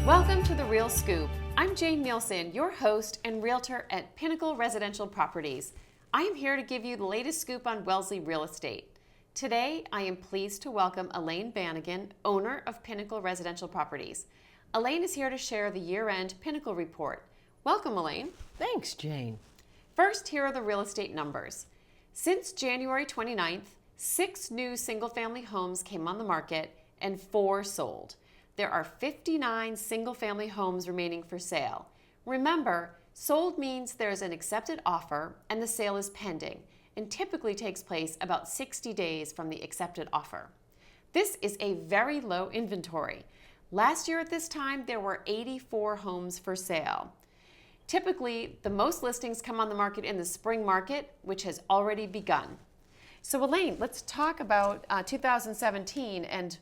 Welcome to The Real Scoop. I'm Jane Nielsen, your host and realtor at Pinnacle Residential Properties. I am here to give you the latest scoop on Wellesley real estate. Today, I am pleased to welcome Elaine Bannigan, owner of Pinnacle Residential Properties. Elaine is here to share the year-end Pinnacle report. Welcome, Elaine. Thanks, Jane. First, here are the real estate numbers. Since January 29th, 6 new single-family homes came on the market and 4 sold. There are 59 single-family homes remaining for sale. Remember, sold means there's an accepted offer and the sale is pending, and typically takes place about 60 days from the accepted offer. This is a very low inventory. Last year at this time, there were 84 homes for sale. Typically, the most listings come on the market in the spring market, which has already begun. So Elaine, let's talk about 2017, and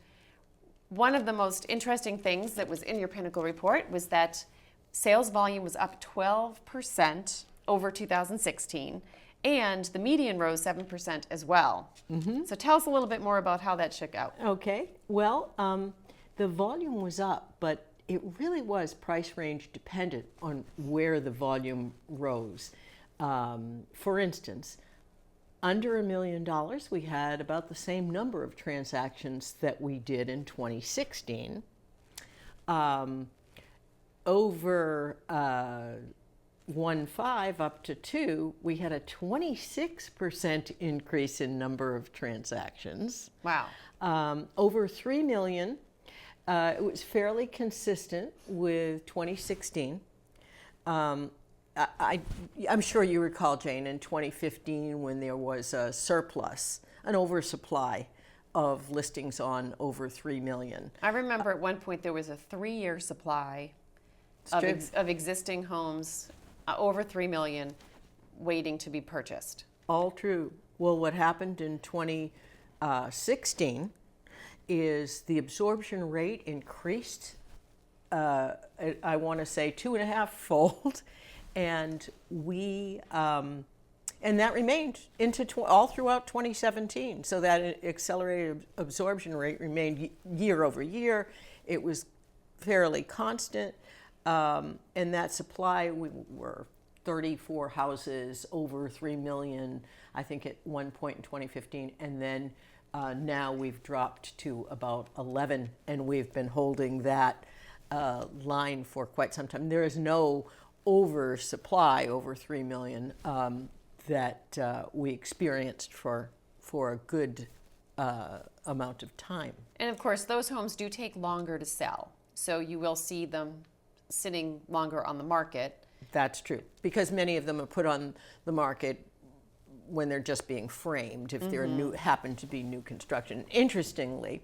one of the most interesting things that was in your Pinnacle report was that sales volume was up 12% over 2016, and the median rose 7% as well. So tell us a little bit more about how that shook out. Okay, well, the volume was up, but it really was price range dependent on where the volume rose. For instance, under $1 million, we had about the same number of transactions that we did in 2016. Over 1.5 up to 2, we had a 26% increase in number of transactions. Wow. Over 3 million, it was fairly consistent with 2016. I'm sure you recall, Jane, in 2015 when there was a surplus, an oversupply of listings on over 3 million. I remember at one point there was a 3-year supply of existing homes, over 3 million, waiting to be purchased. All true. Well, what happened in 2016 is the absorption rate increased, I want to say 2.5-fold. And we, and that remained into all throughout 2017. So that accelerated absorption rate remained year over year. It was fairly constant. And that supply, we were 34 houses over 3 million, I think at one point in 2015. And then now we've dropped to about 11, and we've been holding that line for quite some time. There is no oversupply over 3 million that we experienced for a good amount of time. And of course, those homes do take longer to sell. So you will see them sitting longer on the market. That's true, because many of them are put on the market when they're just being framed, if they're new, happen to be new construction. Interestingly,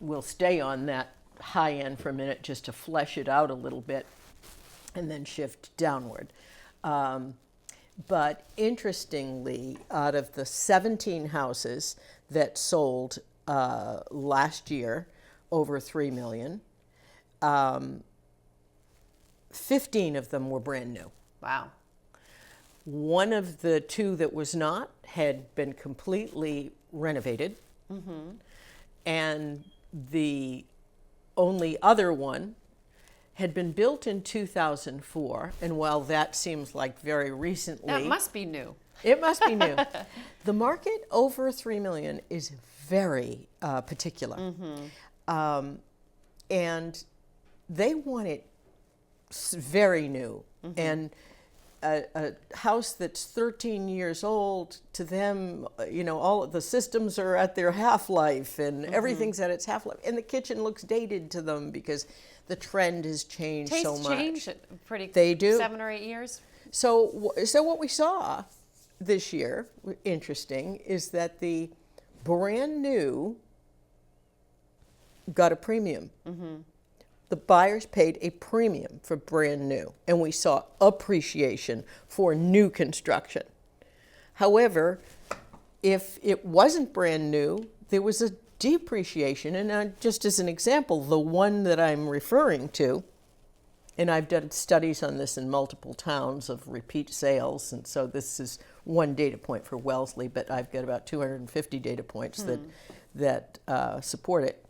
we'll stay on that high end for a minute just to flesh it out a little bit, and then shift downward. But interestingly, out of the 17 houses that sold last year, over 3 million, 15 of them were brand new. Wow. One of the 2 that was not had been completely renovated, and the only other one had been built in 2004, and while that seems like very recently... That must be new. It must be new. The market over 3 million is very particular. And they want it very new. And a house that's 13 years old, to them, you know, all of the systems are at their half-life, and everything's at its half-life. And the kitchen looks dated to them because the trend has changed so much. Tastes change pretty. They do. 7 or 8 years. So what we saw this year, interesting, is that the brand new got a premium. The buyers paid a premium for brand new, and we saw appreciation for new construction. However, if it wasn't brand new, there was a depreciation. And just as an example, the one that I'm referring to, and I've done studies on this in multiple towns of repeat sales, and so this is one data point for Wellesley, but I've got about 250 data points that support it.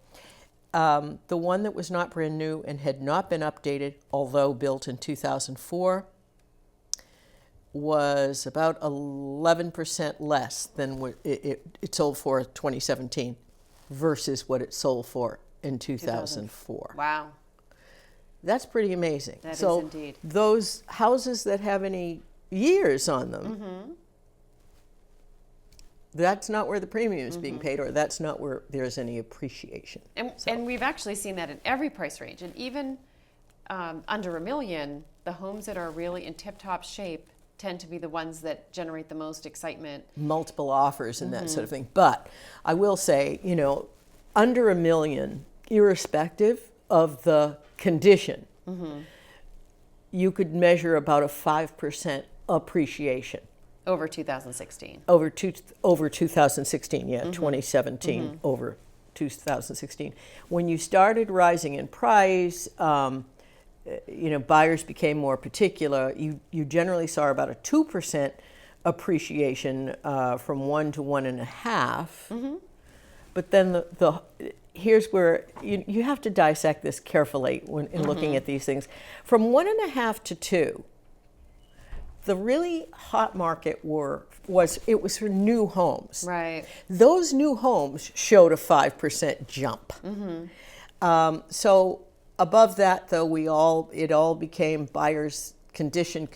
The one that was not brand new and had not been updated, although built in 2004, was about 11% less than what it sold for in 2017 versus what it sold for in 2004. Wow. That's pretty amazing. That so is indeed. Those houses that have any years on them, that's not where the premium is being paid, or that's not where there's any appreciation. And we've actually seen that in every price range. And even under $1 million, the homes that are really in tip-top shape tend to be the ones that generate the most excitement. Multiple offers and that sort of thing. But I will say, under $1 million, irrespective of the condition, you could measure about a 5% appreciation. Over 2016. Over 2016, 2017 over 2016. When you started rising in price, buyers became more particular. You generally saw about a 2% appreciation from 1 to 1.5. But then here's where you have to dissect this carefully when in looking at these things. From 1.5 to 2, the really hot market was for new homes. Right. Those new homes showed a 5% jump. So above that, though, it all became buyers condition,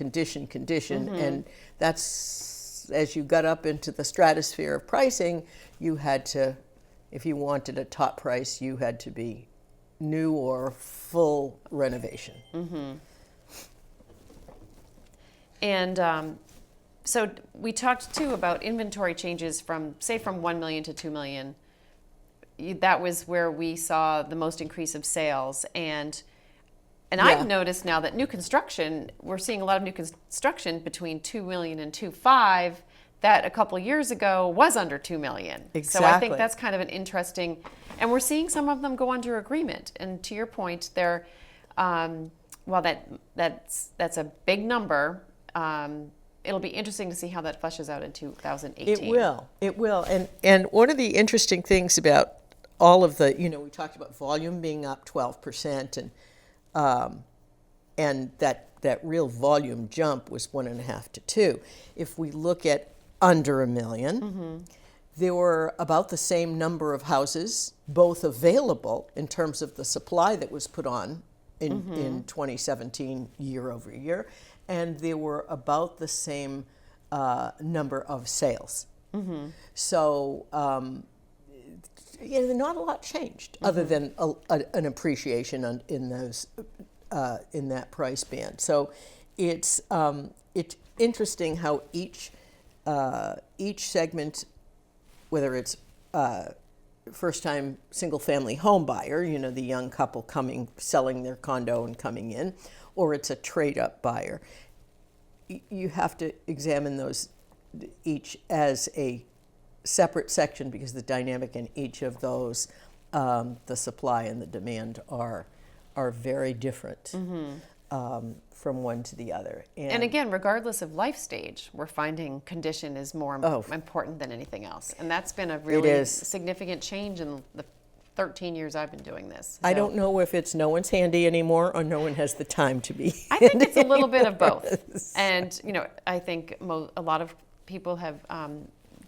and that's, as you got up into the stratosphere of pricing, you had to, if you wanted a top price, you had to be new or full renovation. And so we talked too about inventory changes from 1 million to 2 million. That was where we saw the most increase of sales. And I've noticed now that new construction, we're seeing a lot of new construction between 2 million and 2.5 that a couple years ago was under 2 million. Exactly. So I think that's kind of an interesting, and we're seeing some of them go under agreement. And to your point, they're, that's a big number. It'll be interesting to see how that fleshes out in 2018. It will. And one of the interesting things about all of the, we talked about volume being up 12%, and that real volume jump was 1.5 to 2. If we look at under $1 million, there were about the same number of houses, both available in terms of the supply that was put on in 2017 year over year, and there were about the same number of sales. So not a lot changed other than an appreciation in those in that price band. So it's interesting how each segment, whether it's first-time single-family home buyer, the young couple selling their condo and coming in, or it's a trade-up buyer, you have to examine those each as a separate section, because the dynamic in each of those, the supply and the demand are very different from one to the other. And again, regardless of life stage, we're finding condition is more important than anything else. And that's been a really significant change in the 13 years I've been doing this. So. I don't know if it's no one's handy anymore or no one has the time to be. I think it's a little bit of both. And, I think a lot of people have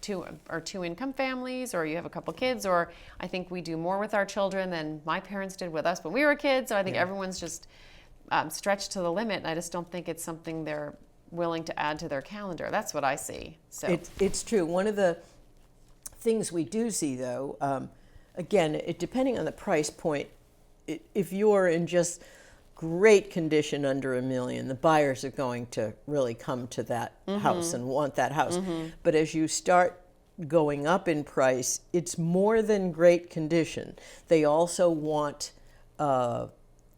two income families, or you have a couple kids, or I think we do more with our children than my parents did with us when we were kids. So I think everyone's just stretched to the limit, and I just don't think it's something they're willing to add to their calendar. That's what I see. So it's true. One of the things we do see, though, again, depending on the price point, if you're in just great condition under $1 million, the buyers are going to really come to that house and want that house. But as you start going up in price, it's more than great condition. They also want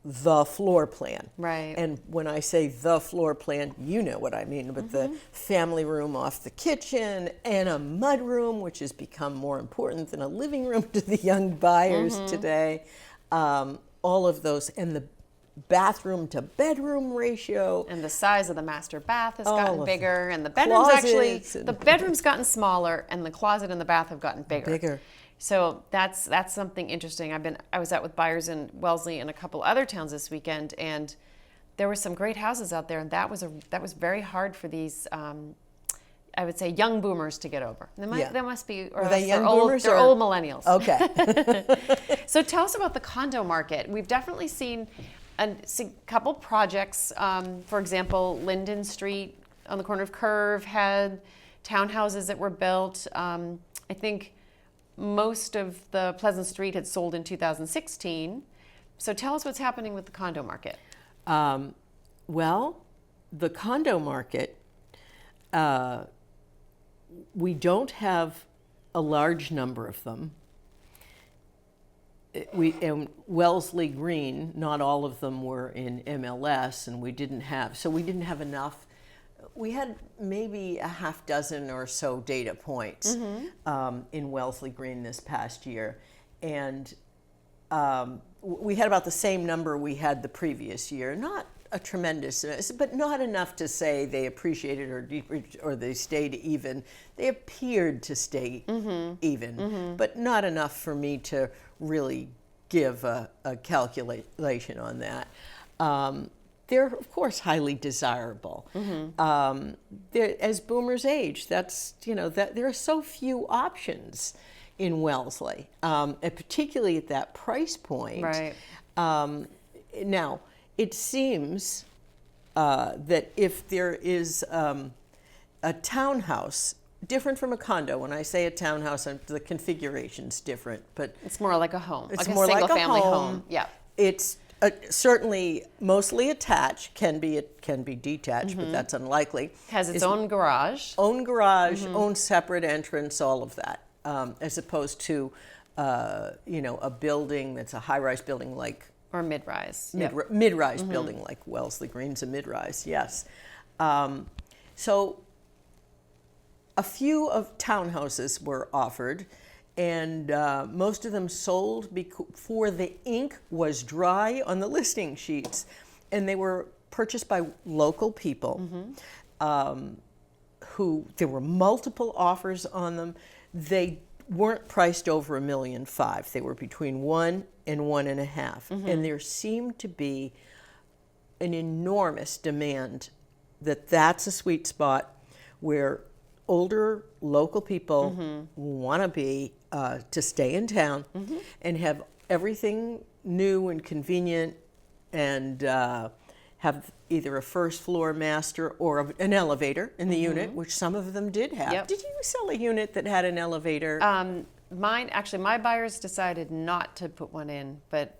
the floor plan. Right. And when I say the floor plan, you know what I mean, but the family room off the kitchen and a mud room, which has become more important than a living room to the young buyers today. All of those, and bathroom to bedroom ratio. And the size of the master bath has All gotten of bigger, and the bedrooms closets and- the bedroom's gotten smaller, and the closet and the bath have gotten bigger. Bigger. So that's something interesting. I was out with buyers in Wellesley and a couple other towns this weekend, and there were some great houses out there, and that was very hard for these. I would say young boomers to get over. They must be, or Are they young old, boomers they're or- old millennials. Okay. So tell us about the condo market. We've definitely seen a couple projects. For example, Linden Street on the corner of Curve had townhouses that were built. I think most of the Pleasant Street had sold in 2016. So tell us what's happening with the condo market. Well, the condo market, we don't have a large number of them. In Wellesley Green, not all of them were in MLS, and we didn't have enough. We had maybe a half dozen or so data points in Wellesley Green this past year, and we had about the same number we had the previous year. Not a tremendous, but not enough to say they appreciated or they stayed even. They appeared to stay even, but not enough for me to really give a calculation on that. They're of course highly desirable. As boomers age, that there are so few options in Wellesley, and particularly at that price point. Right. Now, it seems that if there is a townhouse, different from a condo. When I say a townhouse, the configuration's different, but It's more like a home. it's like more a single like a family home. Yeah. It's certainly mostly attached. Can be detached, but that's unlikely. Has its own garage. Own garage, own separate entrance, all of that, as opposed to a building that's a high-rise building like Or mid-rise. mid-rise building like Wellesley Green's a mid-rise. Yes. So a few of townhouses were offered, and most of them sold before the ink was dry on the listing sheets, and they were purchased by local people who there were multiple offers on them. They weren't priced over $1.5 million. They were between 1 and 1.5, and there seemed to be an enormous demand. That's a sweet spot where older local people want to be to stay in town and have everything new and convenient, and have either a first floor master or an elevator in the unit, which some of them did have. Yep. Did you sell a unit that had an elevator? My buyers decided not to put one in, but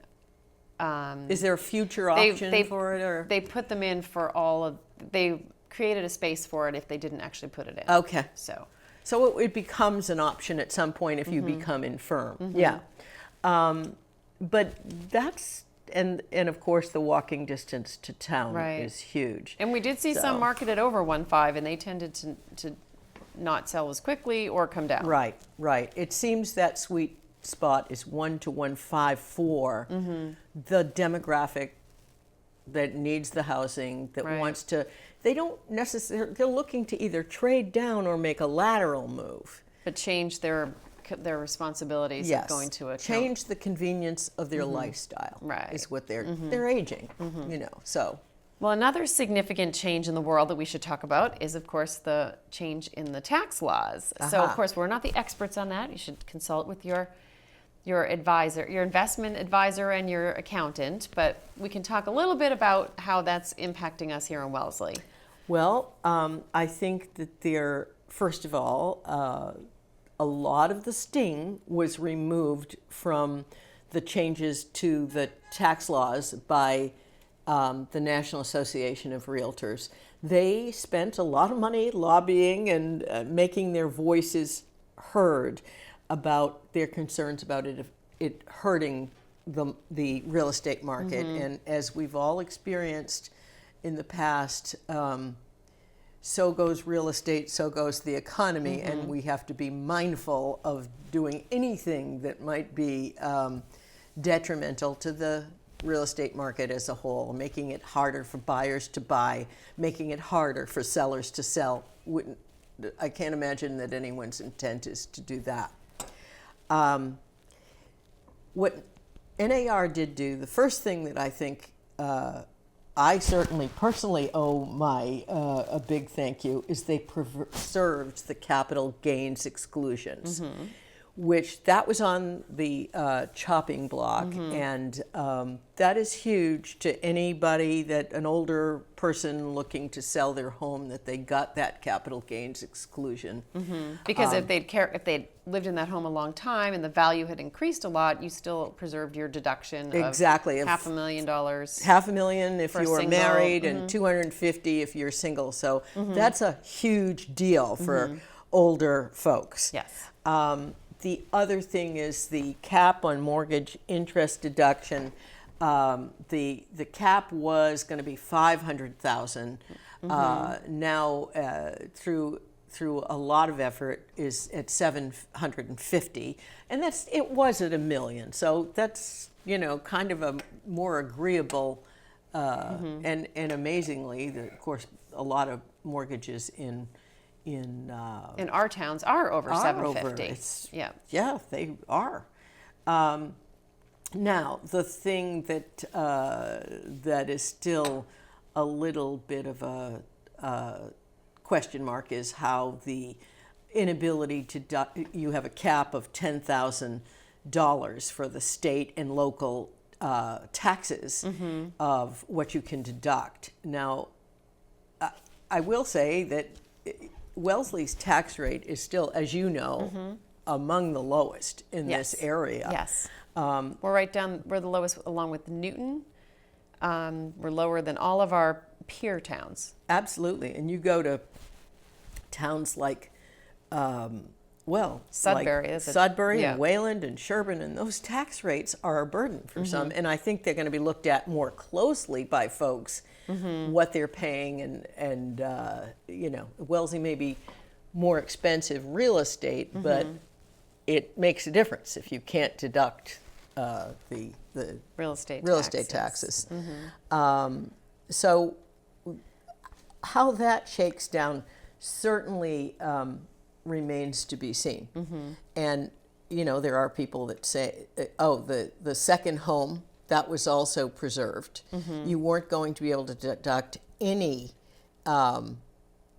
Is there a future option for it, or they put them in for they created a space for it if they didn't actually put it in. okay? So It becomes an option at some point if you become infirm. Yeah. But that's, and of course the walking distance to town Right. is huge. and we did see some marketed over 1.5, and they tended to not sell as quickly or come down. Right. It seems that sweet spot is 1 to 1.54. The demographic that needs the housing, that Right. wants to, they don't necessarily, they're looking to either trade down or make a lateral move. But change their responsibilities of going to a town. change the convenience of their lifestyle. Right. Is what they're aging. So Well, another significant change in the world that we should talk about is, of course, the change in the tax laws. So, of course, we're not the experts on that. You should consult with your advisor, your investment advisor, and your accountant. But we can talk a little bit about how that's impacting us here in Wellesley. Well, I think that first of all, a lot of the sting was removed from the changes to the tax laws by the National Association of Realtors. They spent a lot of money lobbying and making their voices heard about their concerns about it hurting the real estate market. And as we've all experienced in the past, so goes real estate, so goes the economy, and we have to be mindful of doing anything that might be detrimental to the real estate market as a whole, making it harder for buyers to buy, making it harder for sellers to sell. I can't imagine that anyone's intent is to do that. What NAR did do, the first thing that I think I certainly personally owe my a big thank you, is they preserved the capital gains exclusions, which that was on the chopping block, and that is huge to anybody, that an older person looking to sell their home, that they got that capital gains exclusion. Because if they'd lived in that home a long time and the value had increased a lot, you still preserved your deduction Exactly. of $500,000. $500,000 if you were single. married, and $250,000 if you're single. So that's a huge deal for older folks. Yes. The other thing is the cap on mortgage interest deduction. The cap was going to be $500,000. Now, through a lot of effort, is at $750,000, and it was at $1 million. So that's kind of a more agreeable, and amazingly, of course, a lot of mortgages in our towns are over $750,000. Yeah, they are. Now, the thing that is still a little bit of a question mark is how the inability to you have a cap of $10,000 for the state and local taxes of what you can deduct. Now, I will say that Wellesley's tax rate is still, as you know, among the lowest in this area. Yes. We're the lowest along with Newton. We're lower than all of our peer towns. Absolutely. And you go to towns like, Sudbury. And Wayland and Sherburne, and those tax rates are a burden for some. And I think they're going to be looked at more closely by folks, what they're paying. And Wellesley may be more expensive real estate, but it makes a difference if you can't deduct the real estate taxes. So how that shakes down certainly remains to be seen. And there are people that say, the second home, that was also preserved. You weren't going to be able to deduct any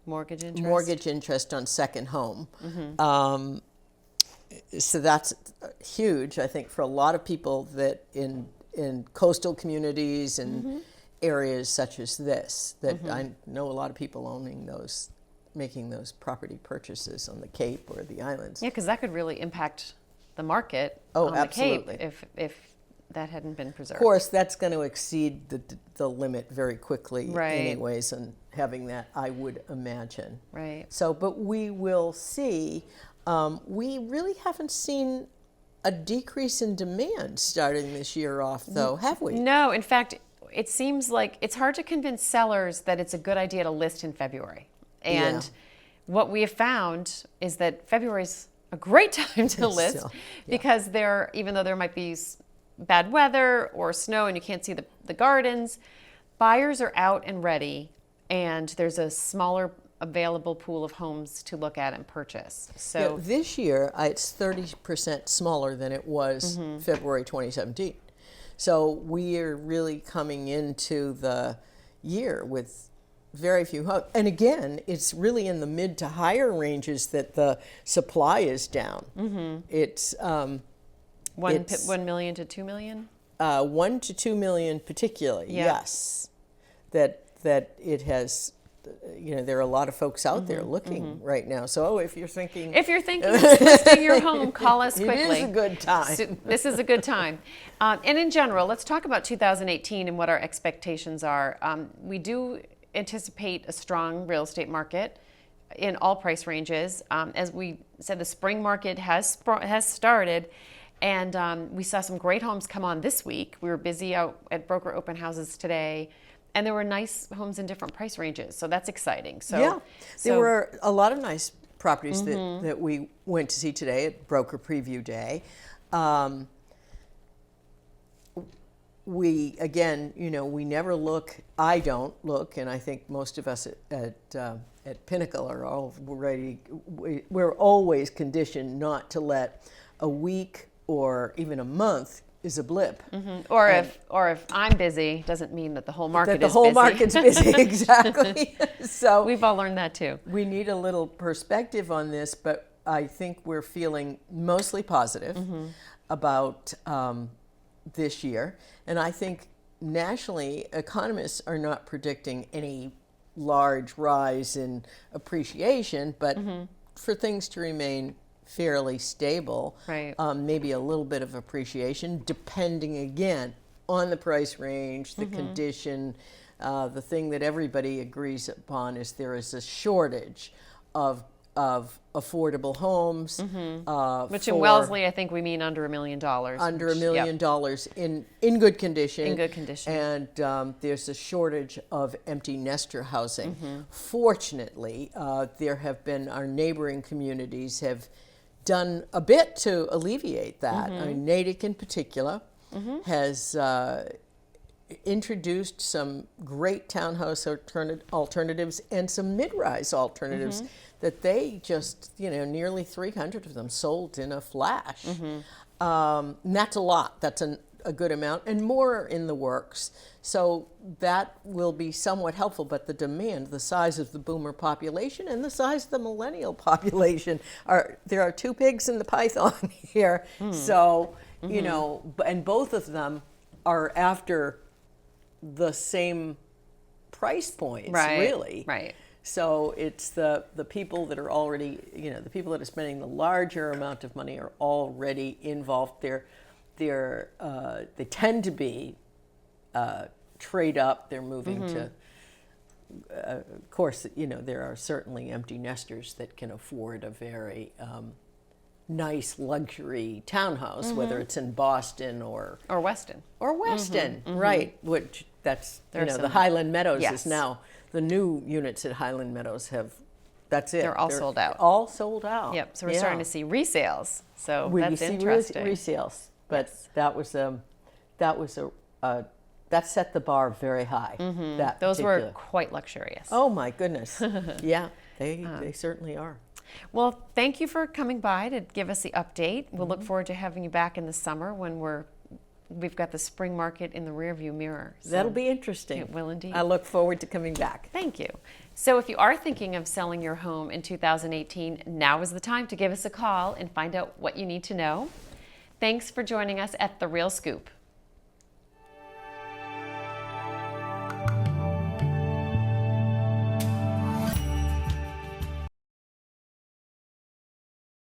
mortgage interest on second home. So that's huge, I think, for a lot of people that in coastal communities and areas such as this, that I know a lot of people making those property purchases on the Cape or the islands. Yeah, because that could really impact the market on absolutely. The Cape if that hadn't been preserved. Of course, that's going to exceed the limit very quickly anyways, and having that, I would imagine. Right. So, but we will see. We really haven't seen a decrease in demand starting this year off, though, have we? No, in fact, it seems like it's hard to convince sellers that it's a good idea to list in February. And what we have found is that February's a great time to list because even though there might be bad weather or snow and you can't see the gardens, buyers are out and ready, and there's a smaller available pool of homes to look at and purchase. So this year, it's 30% smaller than it was February 2017. So we are really coming into the year with very few homes. And again, it's really in the mid to higher ranges that the supply is down. It's 1 million to 2 million? 1 to 2 million particularly, yes. That it has, there are a lot of folks out there looking right now. So if you're thinking of listing your home, call us quickly. It is a good time. So this is a good time. And in general, let's talk about 2018 and what our expectations are. We do anticipate a strong real estate market in all price ranges. As we said, the spring market has started, and we saw some great homes come on this week. We were busy out at broker open houses today, and there were nice homes in different price ranges, so that's exciting. There were a lot of nice properties that we went to see today at Broker Preview Day. we, again, we never look, I don't look, and I think most of us at Pinnacle are already, we're always conditioned not to let a week or even a month is a blip. Or if I'm busy, doesn't mean that the whole market That the whole market's busy, exactly. So we've all learned that too. we need a little perspective on this, but I think we're feeling mostly positive about this year. And I think nationally, economists are not predicting any large rise in appreciation, but for things to remain fairly stable, Right. Maybe a little bit of appreciation, depending again on the price range, the condition. The thing that everybody agrees upon is there is a shortage of affordable homes. Which in Wellesley, I think we mean under $1 million. Under $1 million in good condition. In good condition. And there's a shortage of empty nester housing. Fortunately, there have been, our neighboring communities have done a bit to alleviate that. I mean, Natick in particular has introduced some great townhouse alternatives and some mid-rise alternatives that they just, nearly 300 of them sold in a flash. And that's a lot. That's a good amount, and more in the works. So that will be somewhat helpful, but the demand, the size of the boomer population and the size of the millennial population, there are two pigs in the python here. So, and both of them are after the same price points, really. Right. So it's the people that are already, the people that are spending the larger amount of money are already involved. They tend to be trade up. They're moving to. Of course, there are certainly empty nesters that can afford a very nice luxury townhouse, whether it's in Boston or Weston. Right? Which that's the Highland Meadows is now. The new units at Highland Meadows that's it. They're all sold out. All sold out. Yep. So we're starting to see resales. So we that's see interesting. resales, but that set the bar very high. Those were quite luxurious. Oh my goodness. Yeah, they certainly are. Well, thank you for coming by to give us the update. We'll look forward to having you back in the summer when we've got the spring market in the rearview mirror. So that'll be interesting. It will indeed. I look forward to coming back. Thank you. So if you are thinking of selling your home in 2018, now is the time to give us a call and find out what you need to know. Thanks for joining us at The Real Scoop.